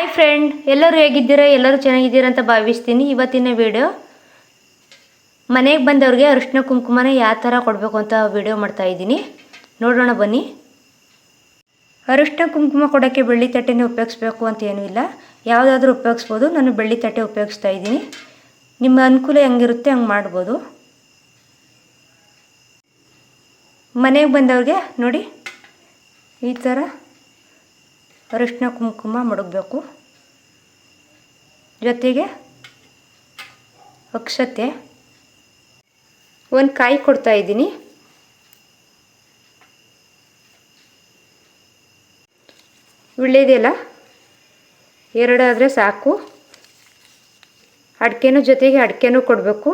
Hi friend, ಎಲ್ಲರೂ ಹೇಗಿದ್ದೀರಾ? ಎಲ್ಲರೂ ಚೆನ್ನಾಗಿದ್ದೀರಾ ಅಂತ ಭಾವಿಸ್ತೀನಿ. ಇವತ್ತಿನ ವಿಡಿಯೋ ಮನೆಗೆ ಬಂದವ್ರಿಗೆ ಅರಿಶಿನ ಕುಂಕುಮನ ಯಾವ ಥರ ಕೊಡಬೇಕು ಅಂತ ವಿಡಿಯೋ ಮಾಡ್ತಾ ಇದ್ದೀನಿ. ನೋಡೋಣ ಬನ್ನಿ. ಅರಿಶಿನ ಕುಂಕುಮ ಕೊಡೋಕ್ಕೆ ಬೆಳ್ಳಿ ತಟ್ಟೆನೇ ಉಪಯೋಗಿಸ್ಬೇಕು ಅಂತ ಏನೂ ಇಲ್ಲ, ಯಾವುದಾದ್ರೂ ಉಪಯೋಗಿಸ್ಬೋದು. ನಾನು ಬೆಳ್ಳಿ ತಟ್ಟೆ ಉಪಯೋಗಿಸ್ತಾ ಇದ್ದೀನಿ. ನಿಮ್ಮ ಅನುಕೂಲ ಹೆಂಗಿರುತ್ತೆ ಹಂಗೆ ಮಾಡ್ಬೋದು. ಮನೆಗೆ ಬಂದವ್ರಿಗೆ ನೋಡಿ ಈ ಥರ ಅರಿಶಿನ ಕುಂಕುಮ ಮಡಗಬೇಕು. ಜೊತೆಗೆ ಅಕ್ಷತೆ, ಒಂದು ಕಾಯಿ ಕೊಡ್ತಾ ಇದ್ದೀನಿ. ಒಳ್ಳೆಯದೆಲ್ಲ ಎರಡಾದರೆ ಸಾಕು. ಅಡಿಕೆನೂ ಜೊತೆಗೆ ಅಡಿಕೆನೂ ಕೊಡಬೇಕು.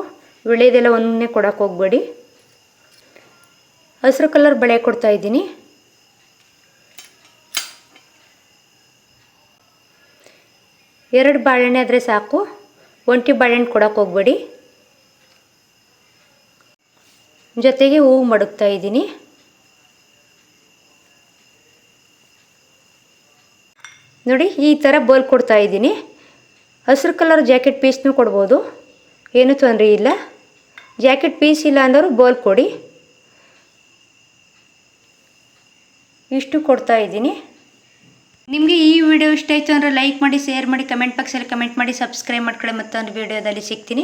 ಒಳ್ಳೆಯದೆಲ್ಲ ಒಂದನ್ನೇ ಕೊಡೋಕೆ ಹೋಗಬೇಡಿ. ಹಸಿರು ಕಲರ್ ಬಳೆ ಕೊಡ್ತಾ ಇದ್ದೀನಿ. ಎರಡು ಬಾಳೆಹಣ್ಣು ಆದರೆ ಸಾಕು, ಒಂಟಿ ಬಾಳೆಹಣ್ಣು ಕೊಡೋಕೆ ಹೋಗಬೇಡಿ. ಜೊತೆಗೆ ಹೂವು ಮಡಗ್ತಾ ಇದ್ದೀನಿ. ನೋಡಿ ಈ ಥರ ಬೋಲ್ ಕೊಡ್ತಾ ಇದ್ದೀನಿ. ಹಸಿರು ಕಲರ್ ಜಾಕೆಟ್ ಪೀಸ್ನೂ ಕೊಡ್ಬೋದು, ಏನೂ ತೊಂದರೆ ಇಲ್ಲ. ಜಾಕೆಟ್ ಪೀಸ್ ಇಲ್ಲ ಅಂದರೂ ಬೋಲ್ ಕೊಡಿ. ಇಷ್ಟು ಕೊಡ್ತಾ ಇದ್ದೀನಿ. ನಿಮಗೆ ಈ ವಿಡಿಯೋ ಇಷ್ಟ ಆಯಿತು ಅಂದರೆ ಲೈಕ್ ಮಾಡಿ, ಶೇರ್ ಮಾಡಿ, ಕಮೆಂಟ್ ಬಾಕ್ಸಲ್ಲಿ ಕಮೆಂಟ್ ಮಾಡಿ, ಸಬ್ಸ್ಕ್ರೈಬ್ ಮಾಡ್ಕೊಳ್ಳಿ. ಮತ್ತೊಂದು ವಿಡಿಯೋದಲ್ಲಿ ಸಿಗ್ತೀನಿ.